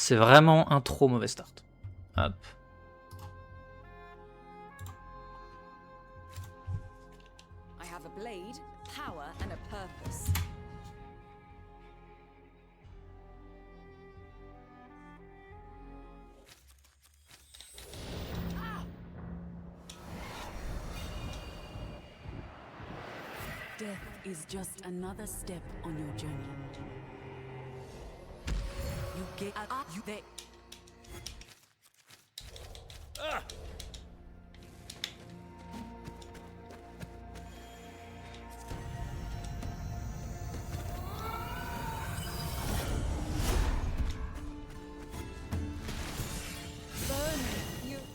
C'est vraiment un trop mauvais start. Hop. I have a blade, power, and a purpose. Death is just another step on your journey. You get up, you they.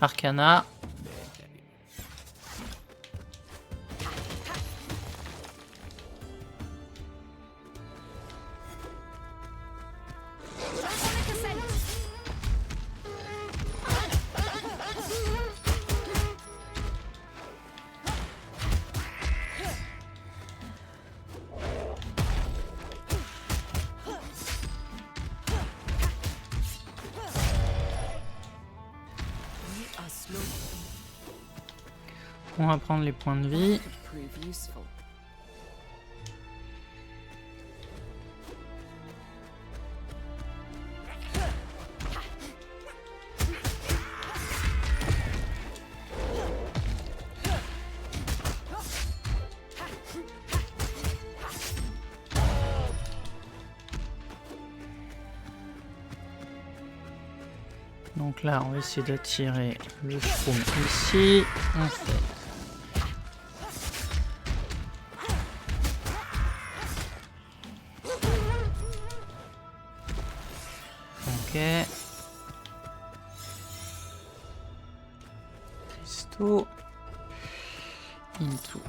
Arcana. On va prendre les points de vie. Prove useful. Donc là, on va essayer d'attirer le shroom ici. On fait. Ok. Cristaux. Into.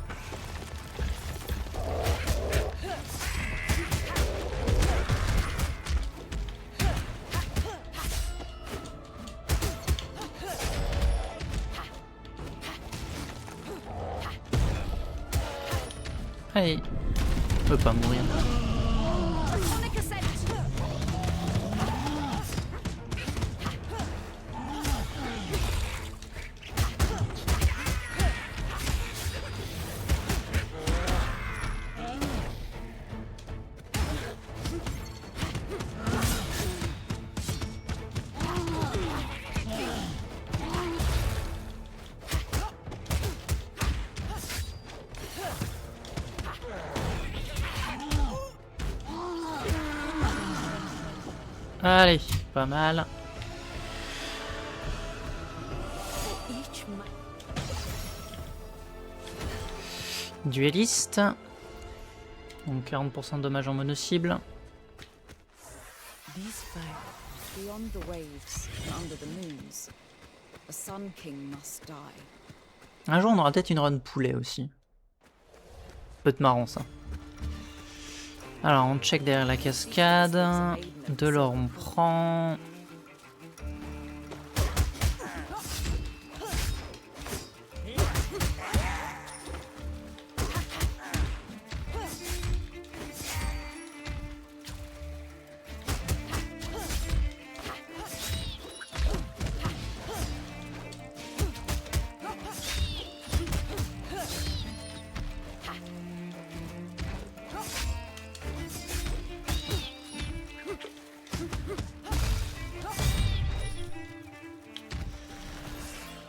Allez, on peut pas mourir. Allez, pas mal. Dueliste. Donc 40% de dommages en mono-cible. Beyond the waves and under the moons, a Sun King must die. Un jour on aura peut-être une run poulet aussi. Peut être marrant ça. Alors on check derrière la cascade. De l'or on prend.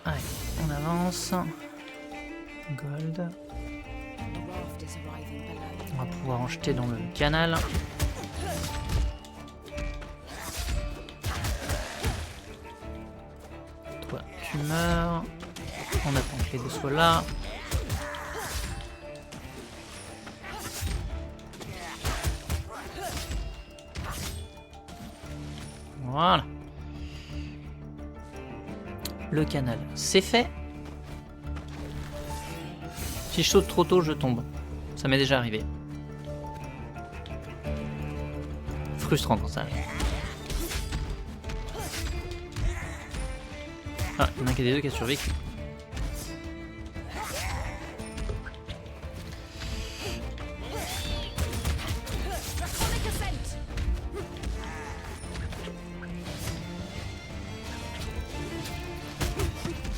Allez, on avance. Gold. On va pouvoir en jeter dans le canal. Toi, tu meurs. On attend que les deux soient là. Voilà. Le canal, c'est fait. Si je saute trop tôt, je tombe. Ça m'est déjà arrivé. Frustrant quand ça arrive. Ah, il y en a qu'un des deux qui a survécu.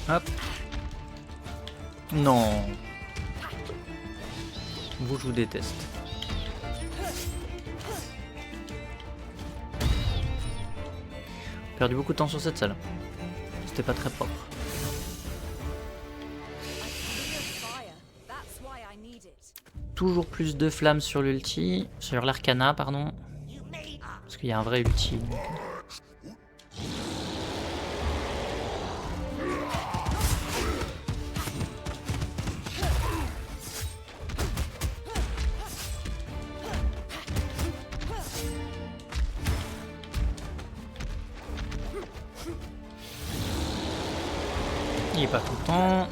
Hop. Non. Vous, je vous déteste. Perdu beaucoup de temps sur cette salle. C'était pas très propre. Toujours plus de flammes sur l'ulti, sur l'arcana, pardon. Parce qu'il y a un vrai ulti. Donc. Il est pas tout le temps.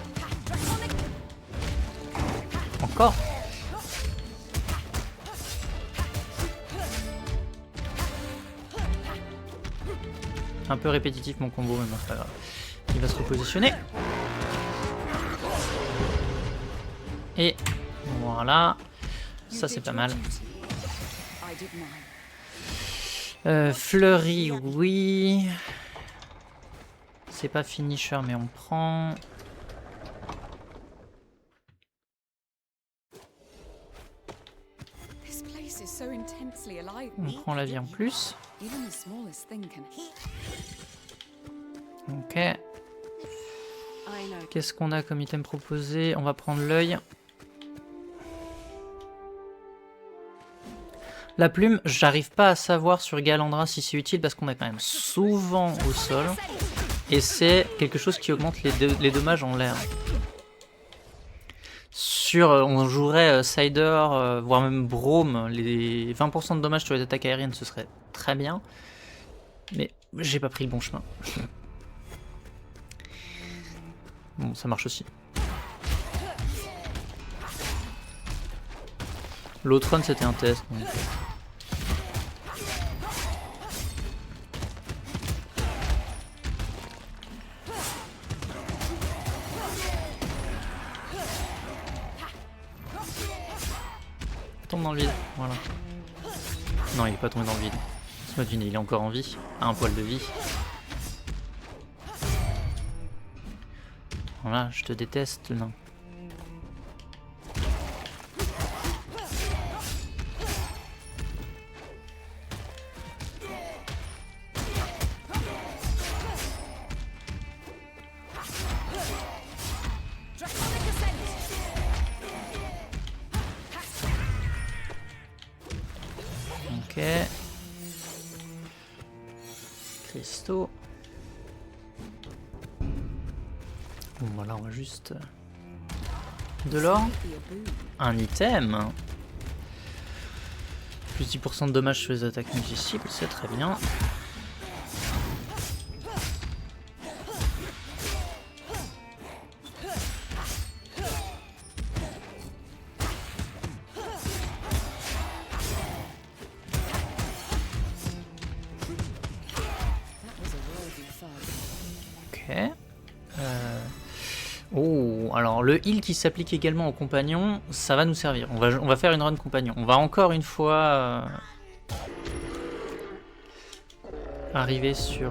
Encore. Un peu répétitif mon combo, mais bon, c'est pas grave. Il va se repositionner. Et voilà. Ça c'est pas mal. Fleury, oui. C'est pas finisher, mais on prend. On prend la vie en plus. Ok. Qu'est-ce qu'on a comme item proposé? On va prendre l'œil. La plume, j'arrive pas à savoir sur Galandra si c'est utile parce qu'on est quand même souvent au sol. Et c'est quelque chose qui augmente les dommages en l'air. On jouerait Cider, voire même Braum, les 20% de dommages sur les attaques aériennes, ce serait très bien. Mais j'ai pas pris le bon chemin. Bon, ça marche aussi. L'autre run, c'était un test. Donc. Tombe dans le vide, voilà. Non, il est pas tombé dans le vide. Laisse-moi deviner, il est encore en vie. À un poil de vie. Voilà, je te déteste, le nain. Ok. Cristaux. Bon, voilà, on va juste... De l'or. Un item. Plus 10% de dommages sur les attaques multi-cibles, c'est très bien. Oh, alors le heal qui s'applique également aux compagnons, ça va nous servir. On va faire une run compagnon. On va encore une fois arriver sur...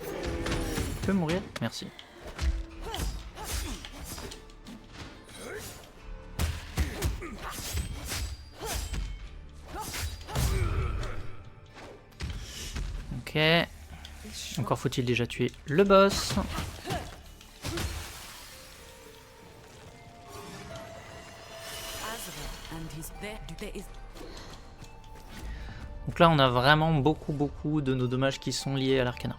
Tu peux mourir? Merci. Ok. Encore faut-il déjà tuer le boss. Donc là on a vraiment beaucoup de nos dommages qui sont liés à l'arcana.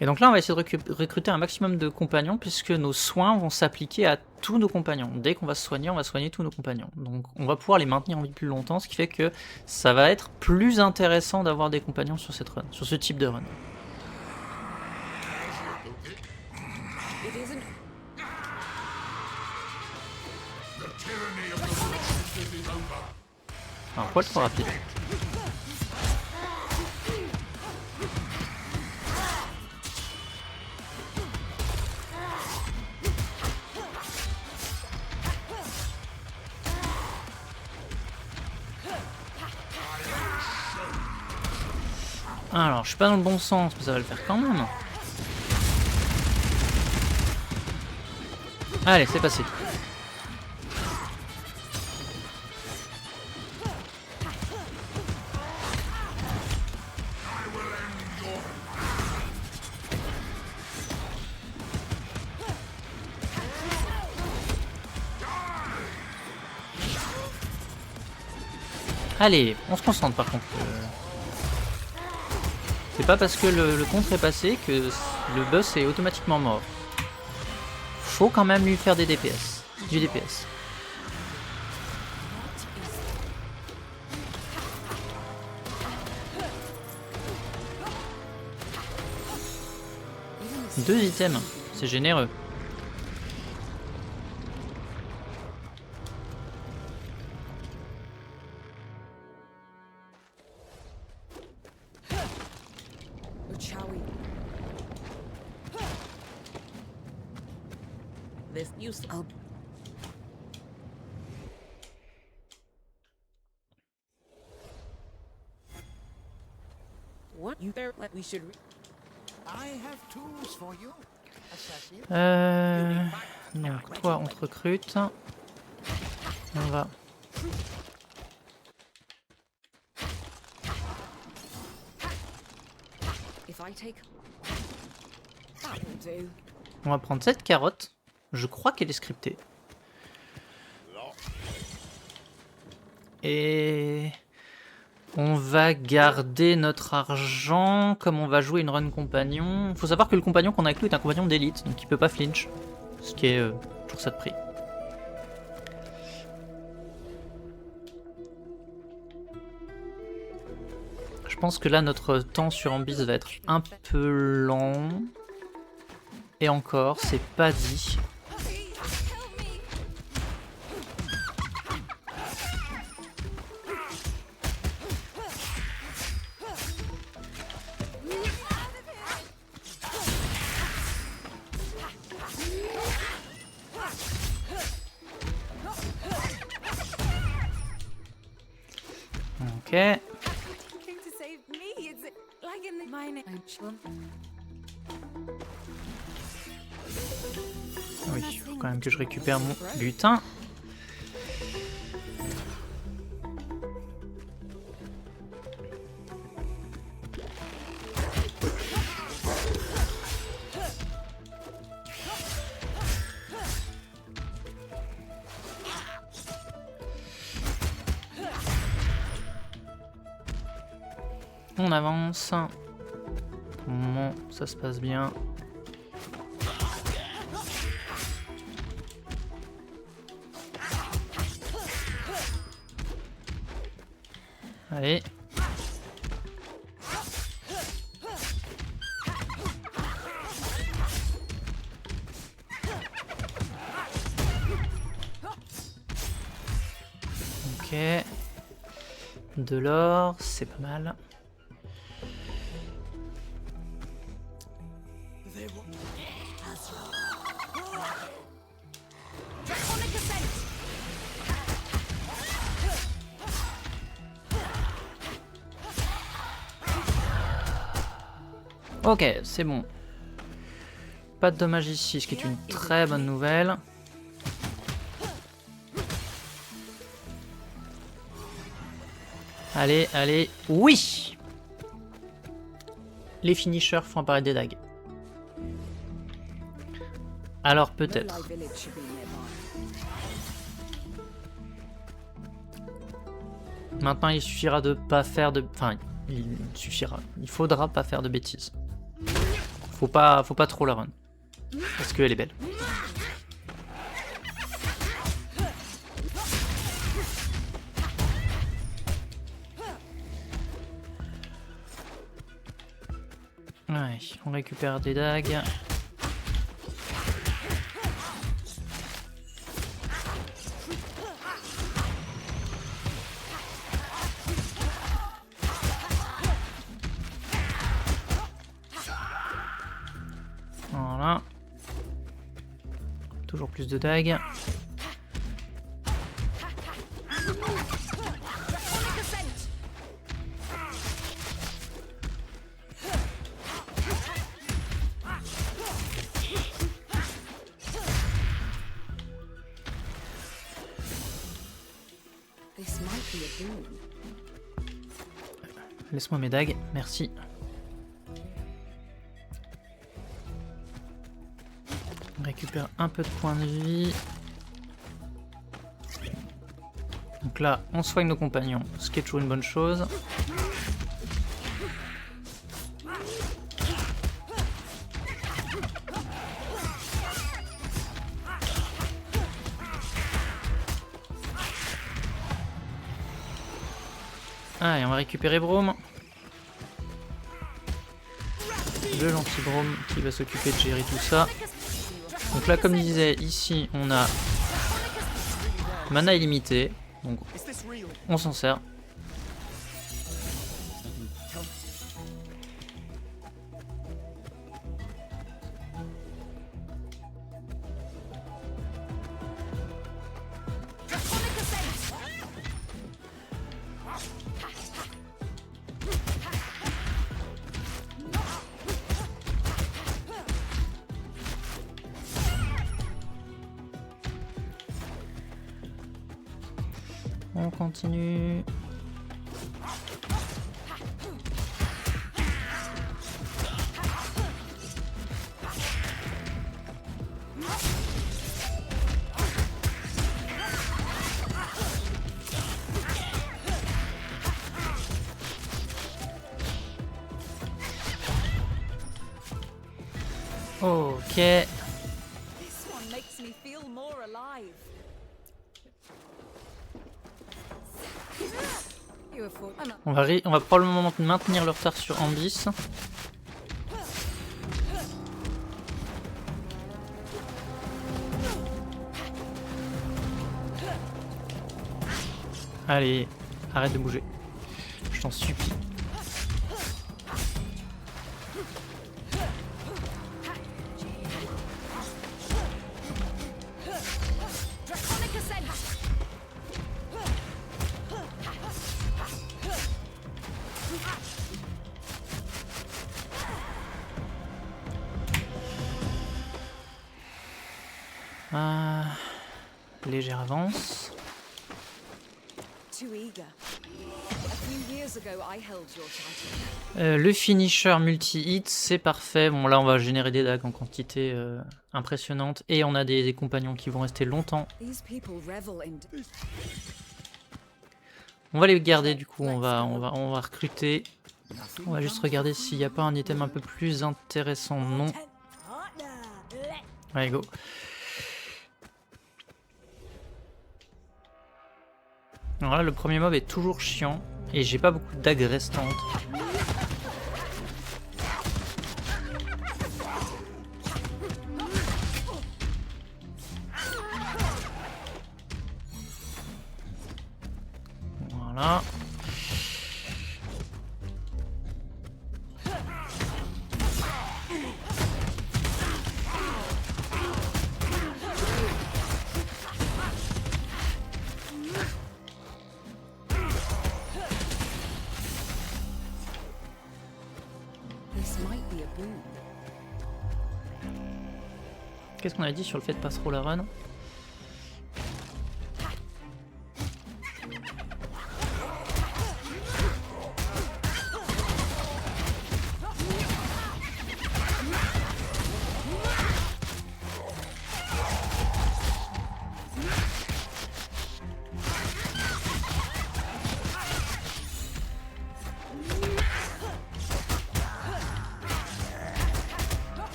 Et donc là on va essayer de recruter un maximum de compagnons puisque nos soins vont s'appliquer à tous nos compagnons. Dès qu'on va se soigner, on va soigner tous nos compagnons. Donc on va pouvoir les maintenir en vie plus longtemps, ce qui fait que ça va être plus intéressant d'avoir des compagnons sur cette run, sur ce type de run. Un poil trop rapide. Alors, je suis pas dans le bon sens, mais ça va le faire quand même. Allez, c'est passé. Allez, on se concentre par contre. C'est pas parce que le contre est passé que le boss est automatiquement mort. Faut quand même lui faire des DPS. Du DPS. Deux items, c'est généreux. This used up. What you there? Like we should. I have tools for you, assassin. Donc toi on te recrute. On va. If I take that will do. On va prendre cette carotte. Je crois qu'elle est scriptée. Et on va garder notre argent comme on va jouer une run compagnon. Faut savoir que le compagnon qu'on a avec nous est un compagnon d'élite, donc il peut pas flinch. Ce qui est toujours ça de prix. Je pense que là notre temps sur Ambis va être un peu lent. Et encore, c'est pas dit. Ok. Oui, il faut quand même que je récupère mon butin. On avance. Bon, ça se passe bien. Allez. Ok. De l'or, c'est pas mal. Ok, c'est bon. Pas de dommages ici, ce qui est une très bonne nouvelle. Allez, allez, oui! Les finishers font apparaître des dagues. Alors peut-être. Loli village should be nearby. Maintenant, il suffira de pas faire de... Enfin, il suffira. Il faudra pas faire de bêtises. Faut pas trop la run. Parce qu'elle est belle. Ouais, on récupère des dagues. Voilà. Toujours plus de dagues. be a boon. Laisse-moi mes dagues, merci. On récupère un peu de points de vie. Donc là, on soigne nos compagnons, ce qui est toujours une bonne chose. Ah, et on va récupérer Brome. Le gentil Brome qui va s'occuper de gérer tout ça. Donc là, comme je disais, ici on a mana illimité. Donc on s'en sert. On continue. Ok. This one makes me feel more alive. You have fought. On va probablement maintenir le retard sur Ambis. Allez, arrête de bouger. Je t'en supplie. Draconic Ascent. Ah, légère avance. Too eager. A few years ago, I held your title. Le finisher multi-hit, c'est parfait. Bon, là, on va générer des dagues en quantité impressionnante. Et on a des compagnons qui vont rester longtemps. These people revel in. On va les garder, du coup, on va recruter. On va juste regarder s'il n'y a pas un item un peu plus intéressant. Non. Allez, go. Alors là, le premier mob est toujours chiant. Et j'ai pas beaucoup de dagues restantes. Voilà. This might be a boon. Qu'est-ce qu'on a dit sur le fait de pas trop la run?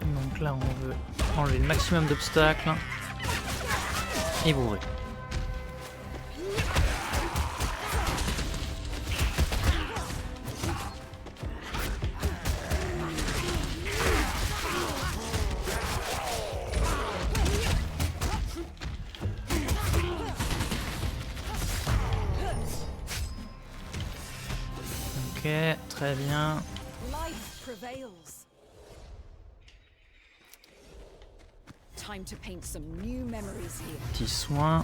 Donc là, on veut enlever le maximum d'obstacles et bourrer. Ok, très bien. Life prevails. Time to paint some new memories here. Petit soin.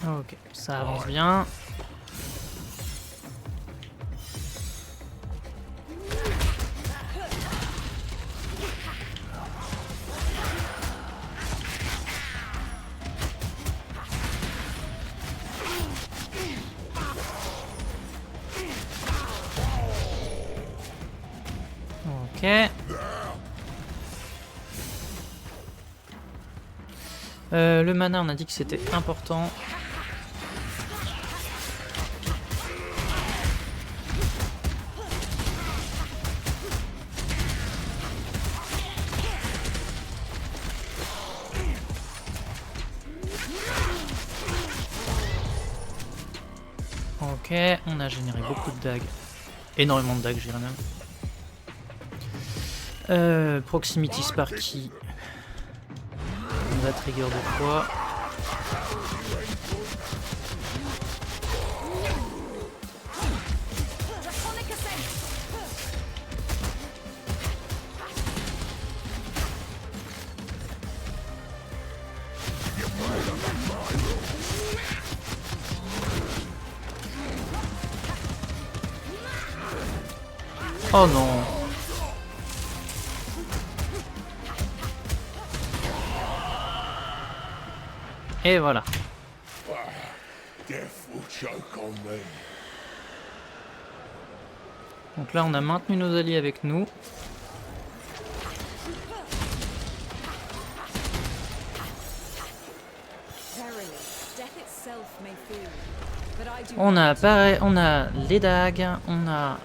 Ok, ça avance bien. Ok. Le mana, on a dit que c'était important. Ok, on a généré beaucoup de dagues. Énormément de dagues, je dirais même. Proximity Sparky. On va trigger 2 fois. Oh non. Et voilà. Donc là, on a maintenu nos alliés avec nous. On a les dagues, on a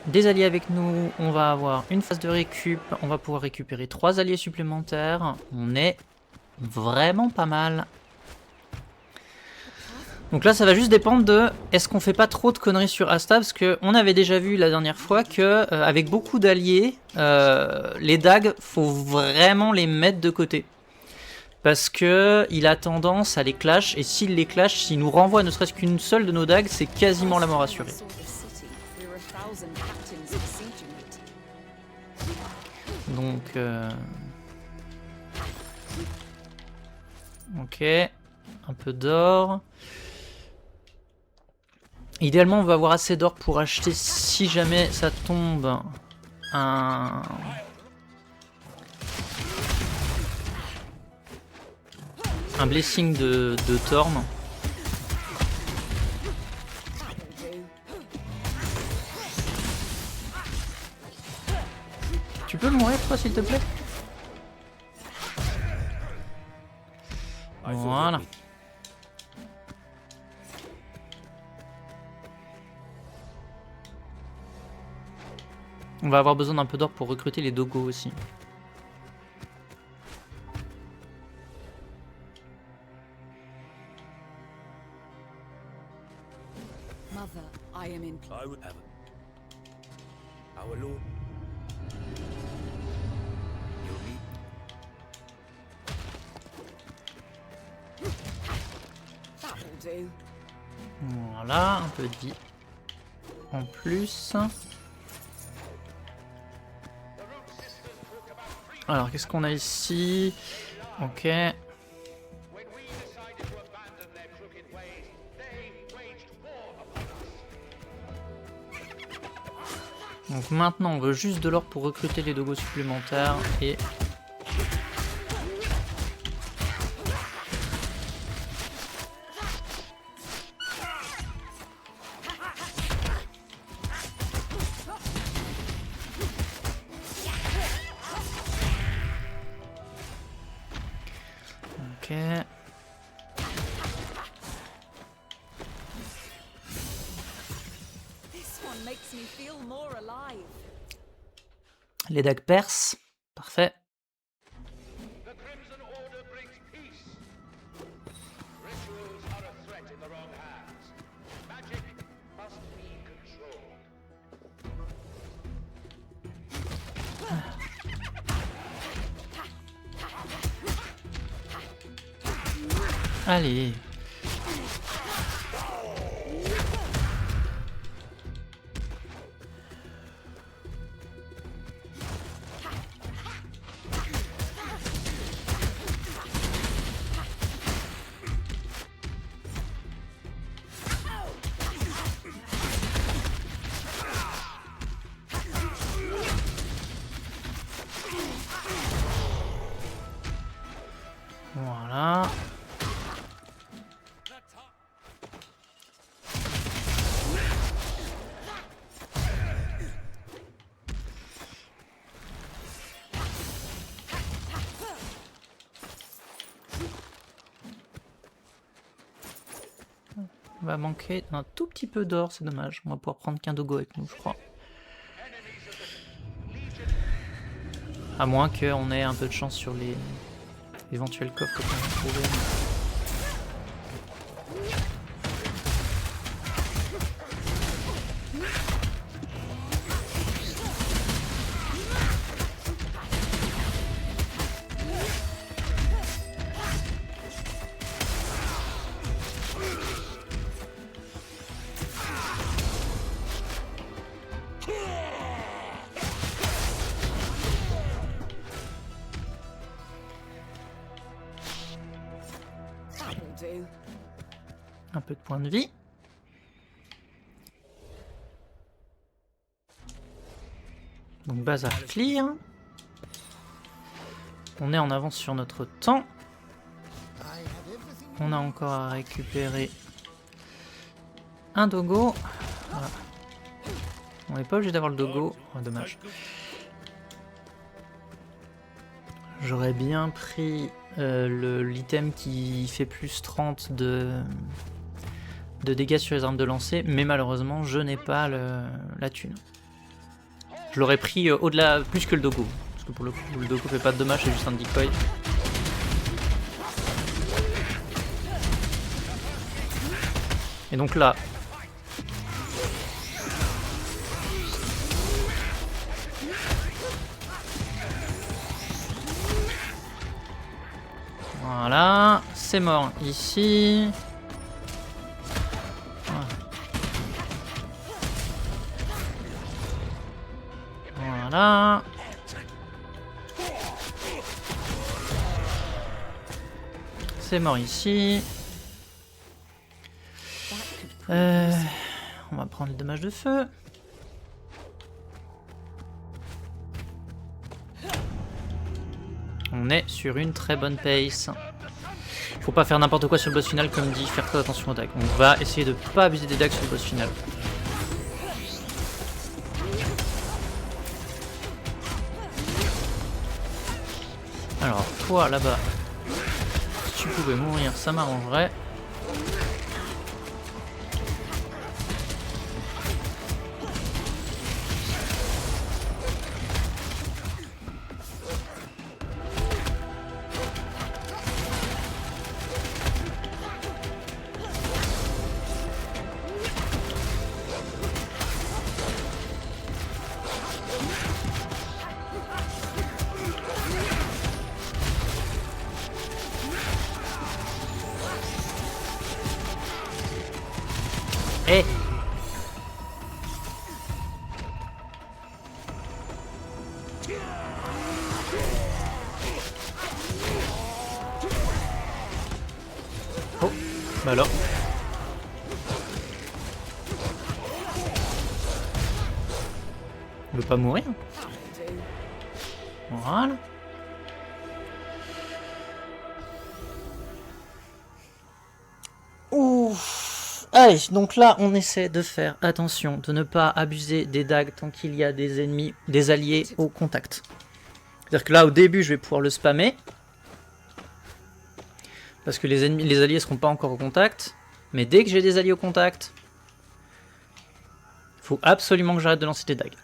des alliés avec nous, on va avoir une phase de récup, on va pouvoir récupérer 3 alliés supplémentaires. On est vraiment pas mal. Donc là, ça va juste dépendre de est-ce qu'on fait pas trop de conneries sur Asta, parce qu'on avait déjà vu la dernière fois que avec beaucoup d'alliés, les dagues, faut vraiment les mettre de côté. Parce que il a tendance à les clash, et s'il les clash, s'il nous renvoie ne serait-ce qu'une seule de nos dagues, c'est quasiment la mort assurée. Donc... ok, un peu d'or. Idéalement, on va avoir assez d'or pour acheter, si jamais ça tombe, un blessing de Thorn. Tu peux mourir, toi, s'il te plaît? Voilà. On va avoir besoin d'un peu d'or pour recruter les dogos aussi. Mother, I am in. I would have it. Our Lord. You'll meet. That'll do. Voilà, un peu de vie en plus. Alors, qu'est-ce qu'on a ici? Ok. Donc maintenant, on veut juste de l'or pour recruter les dogos supplémentaires et... Ok. one makes me feel more alive. Les dagues percent. Parfait. The Crimson Order brings peace. Rituals are a threat in the wrong hands. Magic must be controlled. Allez. Voilà. On va manquer d'un tout petit peu d'or, c'est dommage. On va pouvoir prendre qu'un dogo avec nous, je crois. À moins qu'on ait un peu de chance sur les éventuels coffres qu'on va trouver. That'll do. Un peu de points de vie. Donc bazar clear. On est en avance sur notre temps. I have everything. On a encore à récupérer un dogo. Voilà. On n'est pas obligé d'avoir le dogo. Oh, dommage. J'aurais bien pris l'item qui fait plus 30 de dégâts sur les armes de lancer, mais malheureusement je n'ai pas la thune. Je l'aurais pris au-delà, plus que le dogo. Parce que pour le coup, le dogo fait pas de dommages, c'est juste un decoy. Et donc là... Voilà, c'est mort ici. Voilà. C'est mort ici. On va prendre les dommages de feu. On est sur une très bonne pace. Faut pas faire n'importe quoi sur le boss final, comme dit, faire très attention aux dagues. On va essayer de pas abuser des dagues sur le boss final. Alors, toi là-bas, si tu pouvais mourir, ça m'arrangerait. Eh! Oh, bah alors. Il veut pas mourir? Voilà. Ouf. Allez, donc là, on essaie de faire attention, de ne pas abuser des dagues tant qu'il y a des ennemis, des alliés au contact. C'est-à-dire que là, au début, je vais pouvoir le spammer. Parce que les alliés seront pas encore au contact. Mais dès que j'ai des alliés au contact, Faut absolument que j'arrête de lancer des dagues.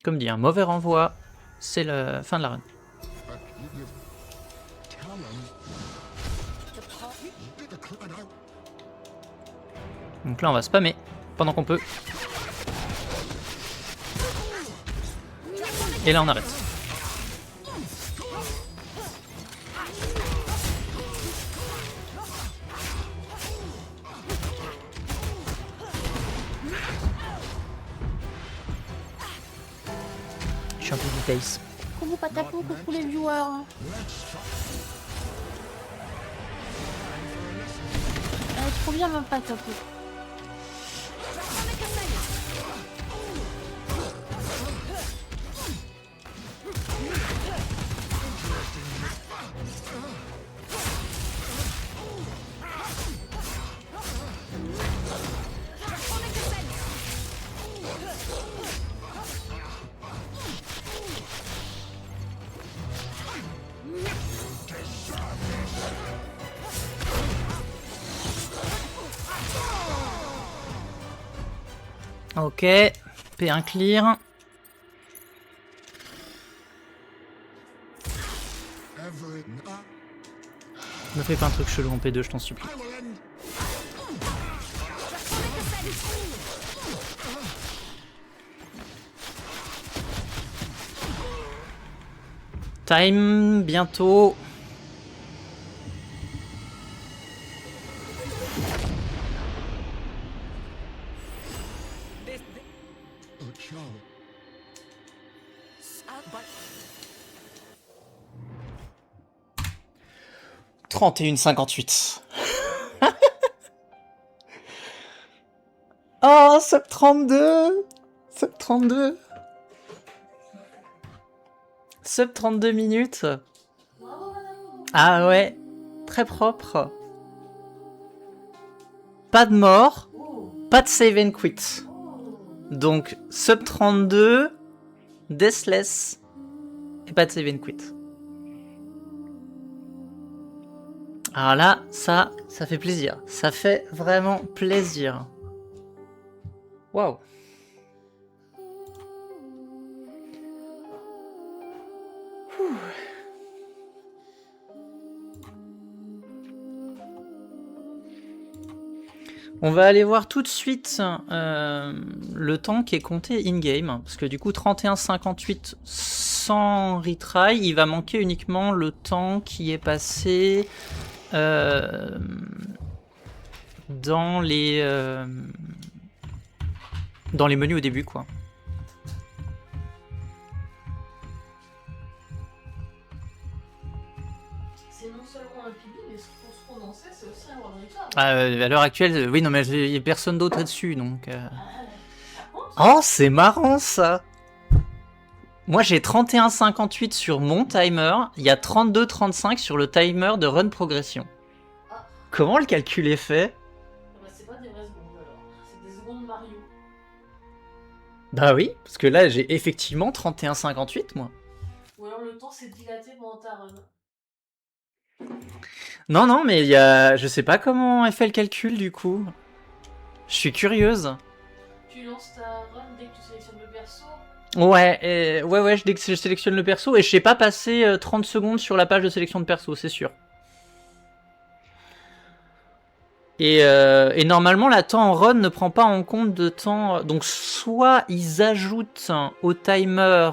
Comme dit, un mauvais renvoi, c'est la fin de la run. Donc là, on va spammer pendant qu'on peut. Et là, on arrête. Je suis un peu vitesse. Coucou Patapou, coucou les viewers. Trop bien ma Patapou. Ok, P1 clear. Ne fais pas un truc chelou en P2, je t'en supplie. Time, bientôt. « 31,58. » Oh, sub 32. Sub 32. Sub 32 minutes. Ah ouais, très propre. Pas de mort, pas de save and quit. Donc sub 32, deathless et pas de save and quit. Alors là, ça fait plaisir. Ça fait vraiment plaisir. Waouh. On va aller voir tout de suite le temps qui est compté in-game. Parce que du coup, 31,58 sans retry, il va manquer uniquement le temps qui est passé dans les menus au début, quoi. C'est non seulement un PB, mais pour se prononcer, c'est aussi un World Record. À l'heure actuelle, oui, non, mais il n'y a personne d'autre dessus, donc... Oh, c'est marrant, ça. Moi, j'ai 31,58 sur mon timer, il y a 32,35 sur le timer de run progression. Comment le calcul est fait? Bah, c'est pas des vraies secondes, alors. C'est des secondes Mario. Bah oui, parce que là, j'ai effectivement 31,58, moi. Ou alors le temps s'est dilaté pendant ta run. Non, non, mais il y a... Je sais pas comment est fait le calcul, du coup. Je suis curieuse. Tu lances ta run dès que tu sélectionnes le perso. Ouais, ouais, dès que je sélectionne le perso, et je sais pas passer 30 secondes sur la page de sélection de perso, c'est sûr. Et normalement, la temps en run ne prend pas en compte de temps... Donc, soit ils ajoutent au timer